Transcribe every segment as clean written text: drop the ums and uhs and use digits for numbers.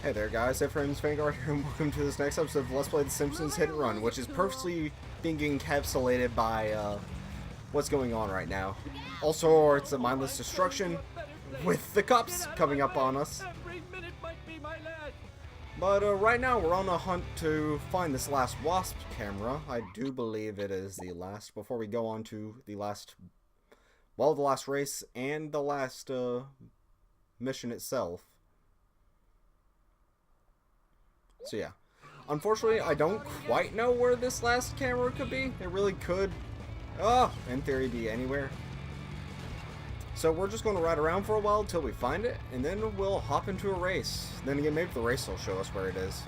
Hey there guys, Ephraim's Vanguard here, and welcome to this next episode of Let's Play The Simpsons Hit and Run, which is purposely being encapsulated by what's going on right now. Also, it's a mindless destruction with the cops coming up on us. But right now we're on a hunt to find this last wasp camera. I do believe it is the last, before we go on to the last, well, the last race and the last mission itself. So yeah, unfortunately I don't quite know where this last camera could be. It really could, in theory, be anywhere. So we're just going to ride around for a while till we find it, and then we'll hop into a race. Then again, maybe the race will show us where it is.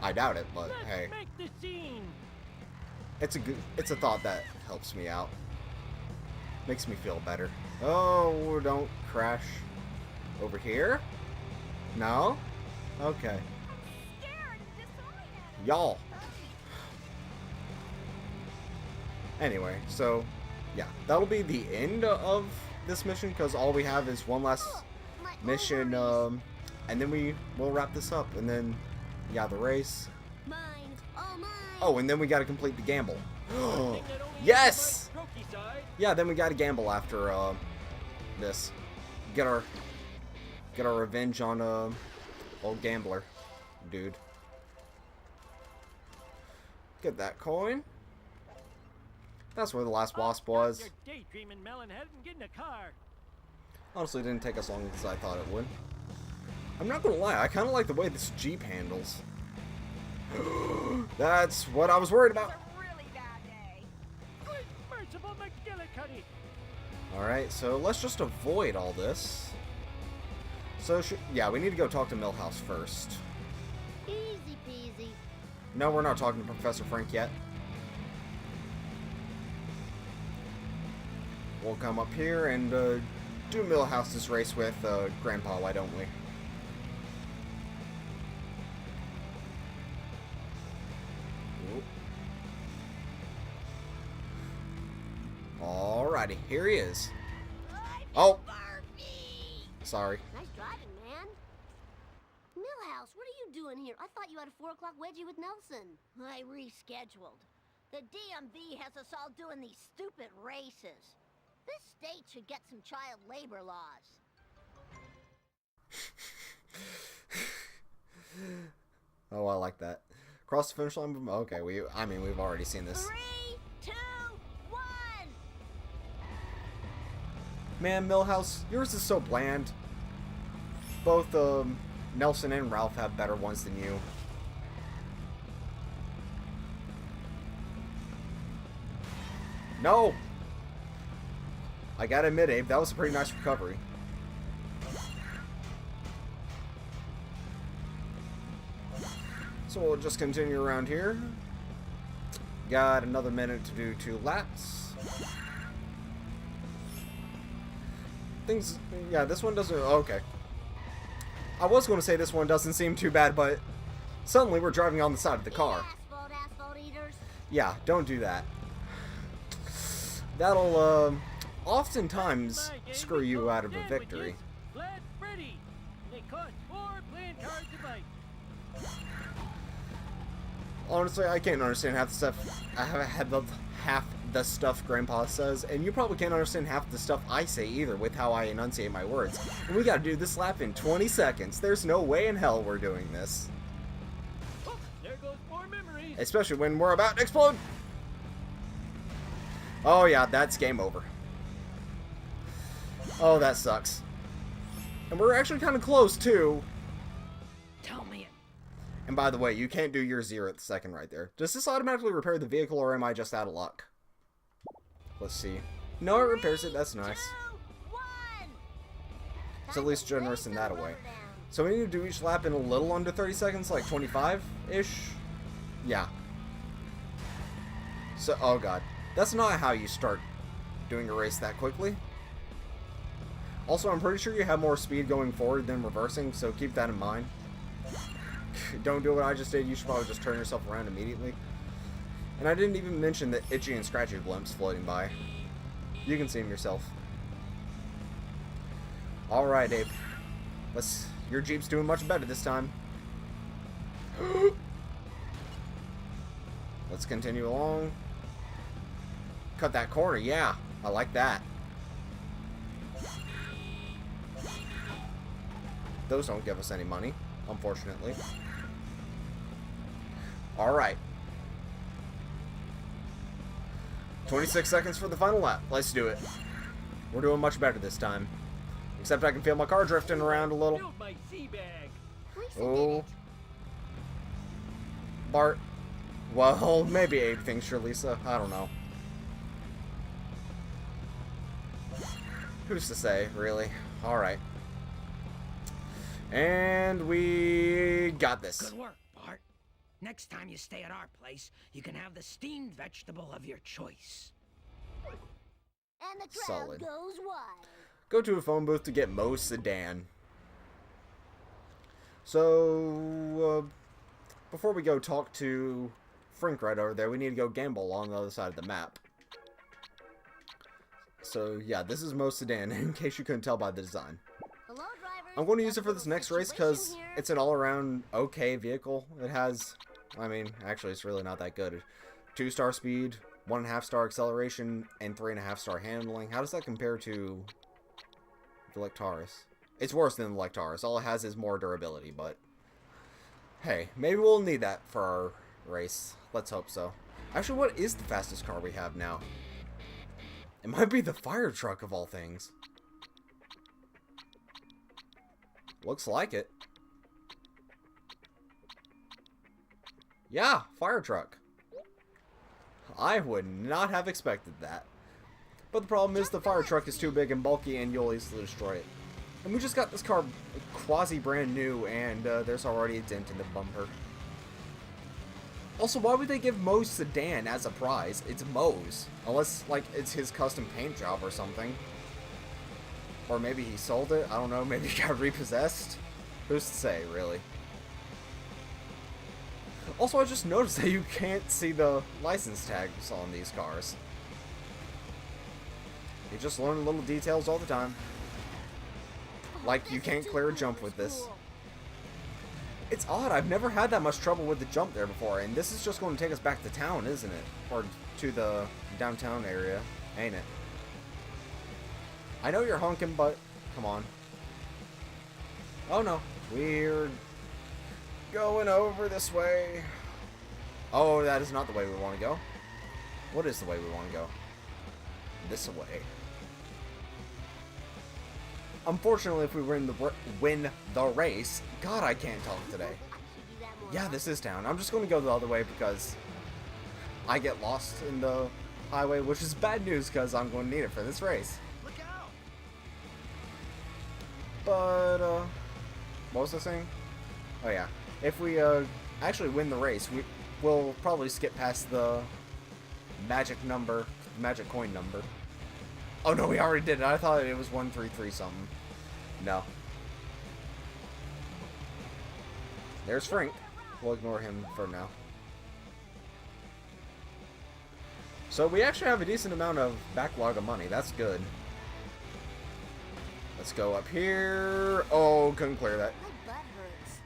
I doubt it, but hey, it's a thought that helps me out. Makes me feel better. Oh, don't crash over here. No? Okay. Y'all. Anyway, so yeah, that'll be the end of this mission because all we have is one last mission, and then we'll wrap this up, and then yeah, the race. Oh, and then we got to complete the gamble. Yes. Yeah, then we got to gamble after this. Get our revenge on old gambler dude. Get that coin. That's where the last wasp was. Honestly, it didn't take us long as I thought it would. I'm not gonna lie, I kind of like the way this Jeep handles. That's what I was worried about. Alright, so let's just avoid all this. So, yeah, we need to go talk to Milhouse first. Easy peasy. No, we're not talking to Professor Frank yet. We'll come up here and do Milhouse's race with Grandpa, why don't we? Alrighty, here he is. Oh! Sorry. Nice driving, man. Milhouse, what are you doing here? I thought you had a 4 o'clock wedgie with Nelson. I rescheduled. The DMV has us all doing these stupid races. This state should get some child labor laws. Oh, I like that. Cross the finish line. Okay, we've already seen this. 3, 2, 1. Man, Milhouse, yours is so bland. Both Nelson and Ralph have better ones than you. No! I gotta admit, Abe, that was a pretty nice recovery. So we'll just continue around here. Got another minute to do 2 laps. Yeah, this one doesn't, okay. I was going to say this one doesn't seem too bad, but suddenly we're driving on the side of the car. Asphalt eaters. Yeah, don't do that. That'll, oftentimes screw you out of a victory. Honestly, I can't understand half the stuff. I haven't had half the stuff Grandpa says, and you probably can't understand half the stuff I say either with how I enunciate my words. And we gotta do this lap in 20 seconds. There's no way in hell we're doing this. Oh, there goes more memories. Especially when we're about to explode. Oh yeah, that's game over. Oh, that sucks. And we're actually kind of close too. Tell me. And by the way, you can't do your 0 at the second right there. Does this automatically repair the vehicle, or am I just out of luck? Let's see. No, it repairs it. That's nice. 2, 1. It's at least generous in that way. So we need to do each lap in a little under 30 seconds, like 25-ish? Yeah. So, oh god. That's not how you start doing a race that quickly. Also, I'm pretty sure you have more speed going forward than reversing, so keep that in mind. Don't do what I just did. You should probably just turn yourself around immediately. And I didn't even mention the itchy and scratchy blimps floating by. You can see them yourself. Alright, Abe. Your Jeep's doing much better this time. Let's continue along. Cut that corner, yeah. I like that. Those don't give us any money, unfortunately. Alright. 26 seconds for the final lap. Let's do it. We're doing much better this time. Except I can feel my car drifting around a little. Filled my sea bag. Oh. Bart. Well, maybe Abe thinks you're Lisa. I don't know. Who's to say, really? Alright. And we got this. Good work, Bart. Next time you stay at our place, you can have the steamed vegetable of your choice. And the crowd Solid. goes wild. Go to a phone booth to get Moe's sedan. So, before we go talk to Frink right over there, we need to go gamble on the other side of the map. So, yeah, this is Moe's sedan, in case you couldn't tell by the design. Hello, drivers. I'm going to use it for this next race because it's an all-around okay vehicle. It has, I mean, actually it's really not that good. 2-star speed, 1.5-star acceleration, and 3.5-star handling. How does that compare to the Lectaris? It's worse than the Lectaris. All it has is more durability, but hey, maybe we'll need that for our race. Let's hope so. Actually, what is the fastest car we have now? It might be the fire truck of all things. Looks like it. Yeah, fire truck. I would not have expected that. But the problem is the fire truck is too big and bulky and you'll easily destroy it. And we just got this car quasi brand new and there's already a dent in the bumper. Also, why would they give Moe's sedan as a prize? It's Moe's. Unless, like, it's his custom paint job or something. Or maybe he sold it. I don't know. Maybe he got repossessed. Who's to say, really? Also, I just noticed that you can't see the license tags on these cars. You just learn little details all the time. Like, you can't clear a jump with this. It's odd. I've never had that much trouble with the jump there before. And this is just going to take us back to town, isn't it? Or to the downtown area, ain't it? I know you're honking, but come on. Oh no, we're going over this way. Oh, that is not the way we want to go. What is the way we want to go? This way. Unfortunately, if we win the race, God, I can't talk today. Yeah, this is town. I'm just going to go the other way because I get lost in the highway, which is bad news because I'm going to need it for this race. But, what was I saying? Oh yeah, if we, actually win the race, we'll probably skip past the magic number, magic coin number. Oh no, we already did it. I thought it was 133 something. No. There's Frank. We'll ignore him for now. So we actually have a decent amount of backlog of money. That's good. Let's go up here. Oh, couldn't clear that. My butt hurts.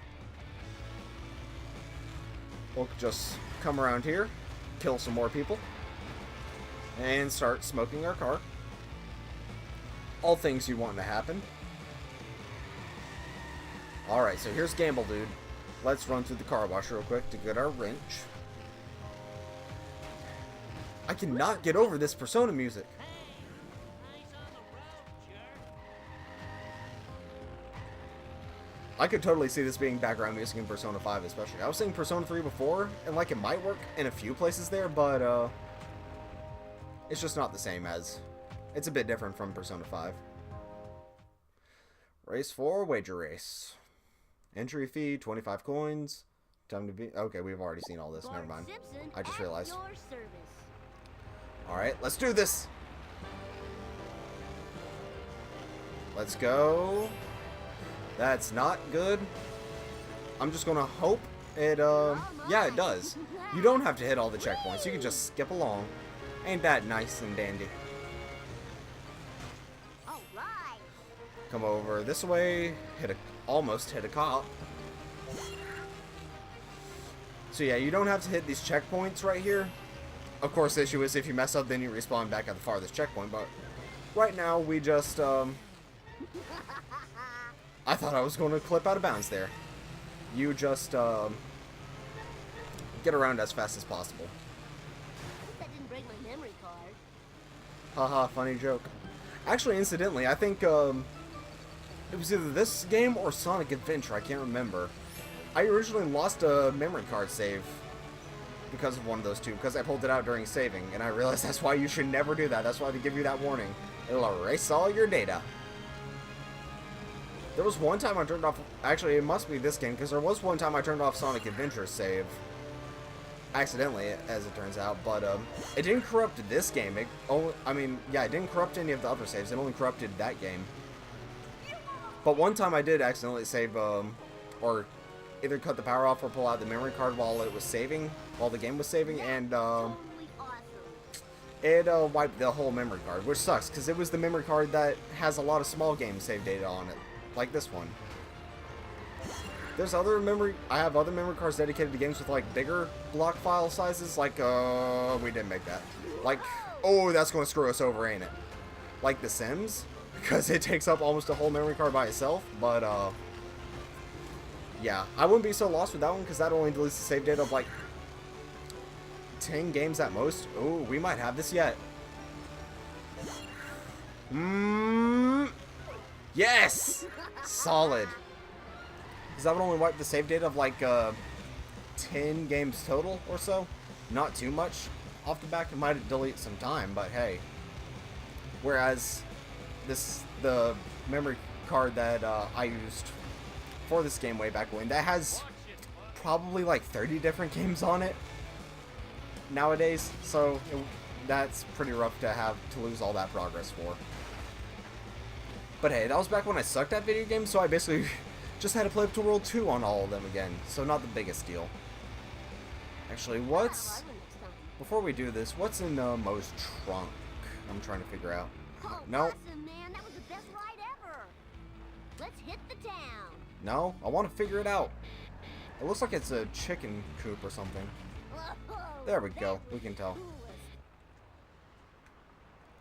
We'll just come around here, kill some more people, and start smoking our car. All things you want to happen. Alright, so here's Gamble Dude. Let's run through the car wash real quick to get our wrench. I cannot get over this Persona music. I could totally see this being background music in Persona 5 especially. I was saying Persona 3 before, and like it might work in a few places there, but it's just not the same as... It's a bit different from Persona 5. Race 4, wager race. Entry fee, 25 coins. Time to be... Okay, we've already seen all this. Never mind. I just realized. Alright, let's do this! Let's go. That's not good. I'm just gonna hope it, yeah, it does. You don't have to hit all the checkpoints. You can just skip along. Ain't that nice and dandy? Come over this way, hit a... almost hit a cop. So yeah, you don't have to hit these checkpoints right here. Of course, the issue is if you mess up, then you respawn back at the farthest checkpoint. But right now, we just, I thought I was going to clip out of bounds there. You just, get around as fast as possible. That didn't break my memory card. Haha, funny joke. Actually, incidentally, I think, it was either this game or Sonic Adventure, I can't remember. I originally lost a memory card save because of one of those two, because I pulled it out during saving, and I realized that's why you should never do that. That's why they give you that warning. It'll erase all your data. There was one time I turned off, actually it must be this game, because there was one time I turned off Sonic Adventure save. Accidentally, as it turns out, but it didn't corrupt this game. It didn't corrupt any of the other saves. It only corrupted that game. But one time I did accidentally save, or either cut the power off or pull out the memory card while it was saving, while the game was saving, and it wiped the whole memory card, which sucks because it was the memory card that has a lot of small game save data on it, like this one. There's other I have other memory cards dedicated to games with like bigger block file sizes, like we didn't make that. Like, oh, that's going to screw us over, ain't it? Like The Sims, because it takes up almost a whole memory card by itself, but yeah, I wouldn't be so lost with that one because that only deletes the save data of like 10 games at most. Oh, we might have this yet. Yes! Solid. Because that would only wipe the save data of like 10 games total or so. Not too much off the back. It might delete some time, but hey. Whereas the memory card that I used for this game way back when, that has probably like 30 different games on it nowadays, so that's pretty rough to lose all that progress for. But hey, that was back when I sucked at video games, so I basically just had to play up to World 2 on all of them again, so not the biggest deal. Actually, before we do this, what's in Mo's trunk? I'm trying to figure out. Oh, No. awesome, man. That was the best ride ever. Let's hit the town. No, I want to figure it out. It looks like it's a chicken coop or something. Whoa, There we go. that's We can tell. the coolest.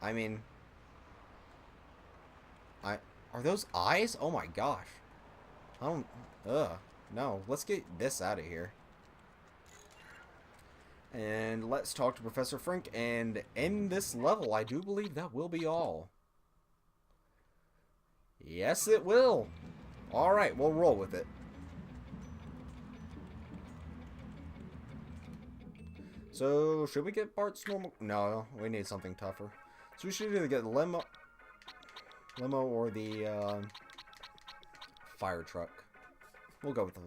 I mean, are those eyes? Oh my gosh. I don't, no, let's get this out of here. And let's talk to Professor Frink, and end this level. I do believe that will be all. Yes, it will. Alright, we'll roll with it. So, should we get Bart's normal? No, we need something tougher. So we should either get the limo or the fire truck. We'll go with the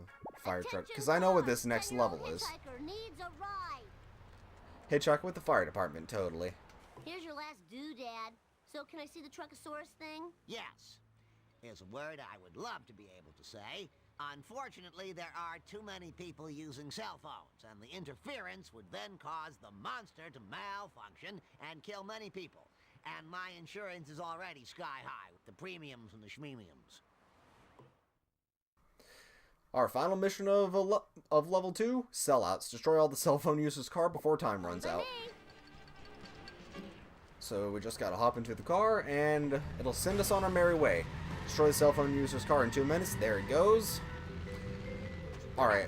fire truck, because I know what this next level is. Hitchhiker needs a ride. Hitchhiker with the fire department, totally. Here's your last doodad. So can I see the Truckosaurus thing? Yes. Here's a word I would love to be able to say. Unfortunately, there are too many people using cell phones, and the interference would then cause the monster to malfunction and kill many people. And my insurance is already sky high with the premiums and the schmemiums. Our final mission of level 2, sellouts. Destroy all the cell phone users' car before time runs out. So we just gotta hop into the car, and it'll send us on our merry way. Destroy the cell phone user's car in 2 minutes. There it goes. Alright.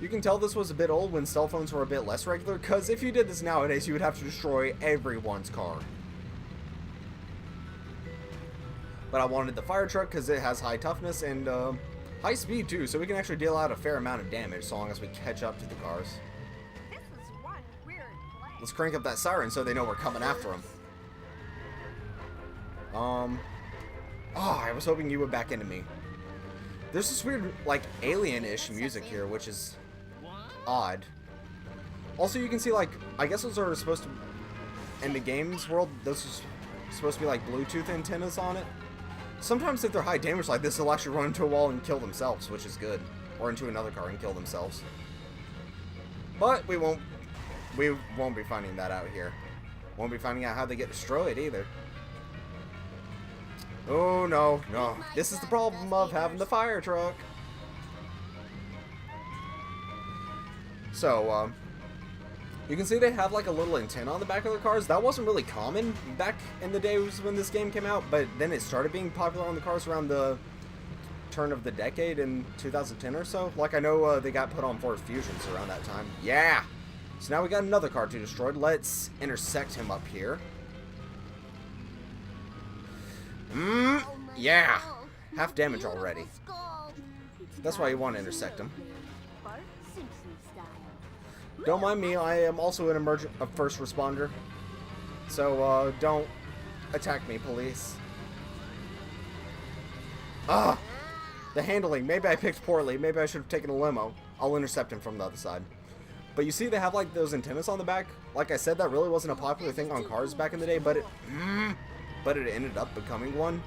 You can tell this was a bit old when cell phones were a bit less regular, because if you did this nowadays, you would have to destroy everyone's car. But I wanted the fire truck because it has high toughness and high speed too, so we can actually deal out a fair amount of damage so long as we catch up to the cars. This is one weird place. Let's crank up that siren so they know we're coming after them. Oh, I was hoping you would back into me. There's this weird, like, alien-ish music here, which is odd. Also, you can see, like, I guess those are supposed to, in the games world, those are supposed to be, like, Bluetooth antennas on it. Sometimes if they're high damage like this, they'll actually run into a wall and kill themselves, which is good. Or into another car and kill themselves. But we won't be finding that out here. Won't be finding out how they get destroyed either. Oh, no, no. This is the problem of having the fire truck. So, you can see they have like a little antenna on the back of their cars. That wasn't really common back in the days when this game came out, but then it started being popular on the cars around the turn of the decade in 2010 or so. Like, I know they got put on Ford Fusions around that time. Yeah! So now we got another car to destroy. Let's intersect him up here. Yeah! Half damage already. That's why you want to intersect him. Bart, Simpson style. Don't mind me, I am also a first responder. So, don't attack me, police. Ah! The handling. Maybe I picked poorly. Maybe I should have taken a limo. I'll intercept him from the other side. But you see they have, like, those antennas on the back? Like I said, that really wasn't a popular thing on cars back in the day, but it ended up becoming one.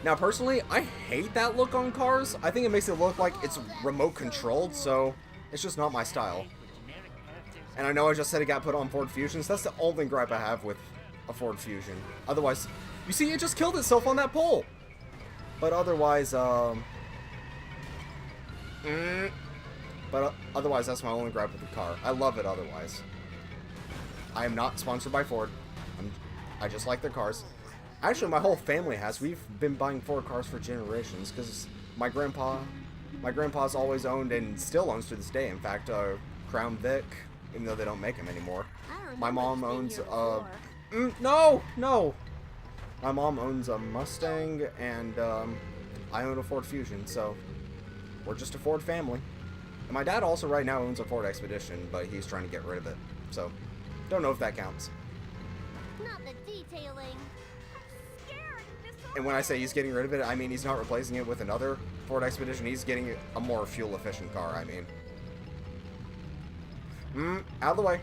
Now, personally, I hate that look on cars. I think it makes it look like it's remote controlled, so it's just not my style. And I know I just said it got put on Ford Fusions. That's the only gripe I have with a Ford Fusion. Otherwise, you see, it just killed itself on that pole. But otherwise, otherwise, that's my only gripe with the car. I love it otherwise. I am not sponsored by Ford. I just like their cars. Actually, my whole family has. We've been buying Ford cars for generations because my grandpa's always owned and still owns to this day. In fact, Crown Vic, even though they don't make them anymore. My mom owns no. My mom owns a Mustang, and I own a Ford Fusion, so we're just a Ford family. And my dad also right now owns a Ford Expedition, but he's trying to get rid of it. So, don't know if that counts. Not the detailing. And when I say he's getting rid of it, I mean he's not replacing it with another Ford Expedition. He's getting a more fuel-efficient car, I mean. Out of the way.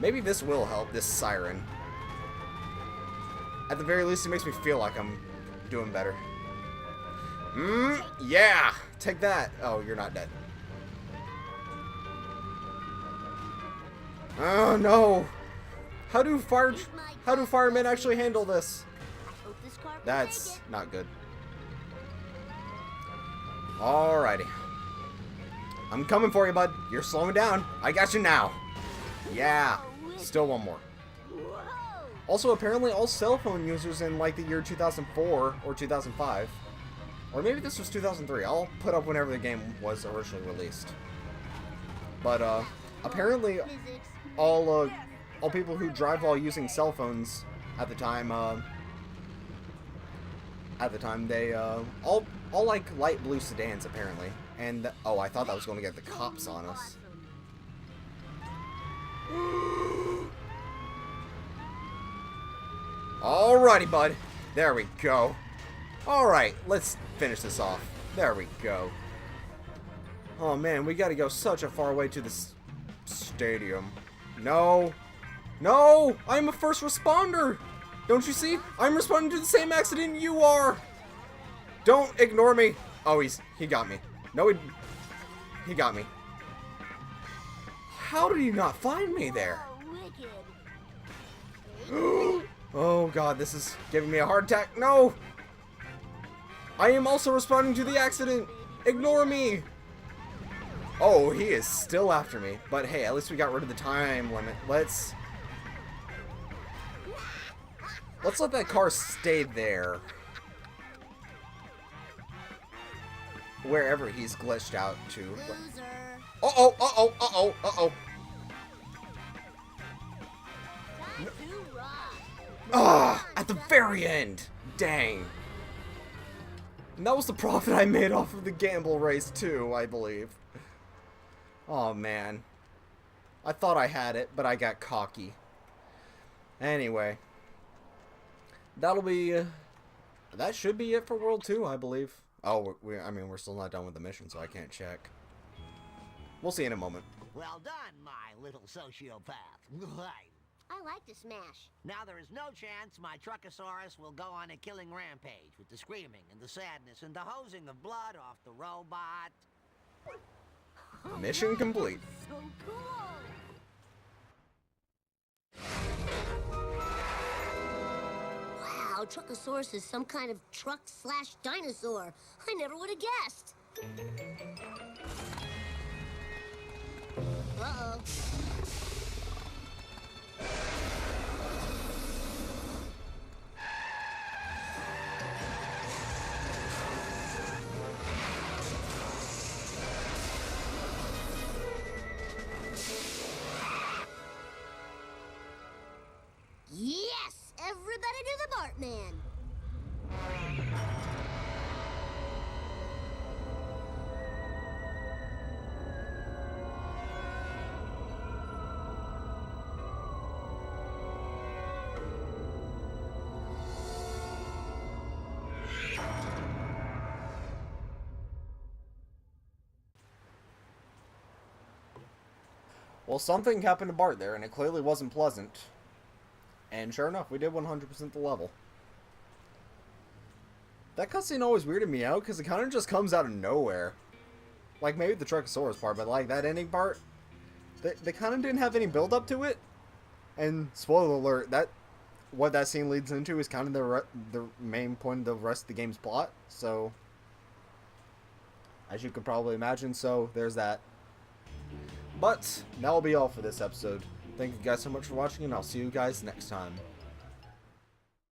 Maybe this will help, this siren. At the very least, it makes me feel like I'm doing better. Yeah! Take that! Oh, you're not dead. Oh, no! How do firemen actually handle this? That's not good. Alrighty. I'm coming for you, bud. You're slowing down. I got you now. Yeah. Still one more. Also, apparently all cell phone users in like the year 2004 or 2005, or maybe this was 2003. I'll put up whenever the game was originally released. But apparently all people who drive while using cell phones at the time they all like light blue sedans apparently. And oh, I thought that was going to get the cops on us. Alrighty, bud. There we go. Alright, let's finish this off. There we go. Oh man, we gotta go such a far way to this stadium. No. No! I'm a first responder! Don't you see? I'm responding to the same accident you are! Don't ignore me! Oh, he got me. No, he got me. How did he not find me there? Oh god, this is giving me a heart attack. No! I am also responding to the accident! Ignore me! Oh, he is still after me. But hey, at least we got rid of the time limit. Let's let that car stay there. Wherever he's glitched out to. Uh-oh, uh-oh, uh-oh, uh-oh. Ah, at the very end. Dang. And that was the profit I made off of the gamble race too, I believe. Oh man. I thought I had it, but I got cocky. Anyway. That should be it for World 2, I believe. Oh, I mean, we're still not done with the mission, so I can't check. We'll see in a moment. Well done, my little sociopath. I like to smash. Now there is no chance my Truckosaurus will go on a killing rampage with the screaming and the sadness and the hosing of blood off the robot. Mission complete. So cool. Wow, out, Truckosaurus is some kind of truck/dinosaur. I never would have guessed. Uh-oh. Yes! Everybody do the Bartman! Well, something happened to Bart there, and it clearly wasn't pleasant. And sure enough, we did 100% the level. That cutscene always weirded me out, because it kind of just comes out of nowhere. Like, maybe the Truckosaurus part, but like, that ending part, they kind of didn't have any build-up to it. And, spoiler alert, what that scene leads into is kind of the main point of the rest of the game's plot, so... as you could probably imagine, so there's that. But, that will be all for this episode. Thank you guys so much for watching, and I'll see you guys next time.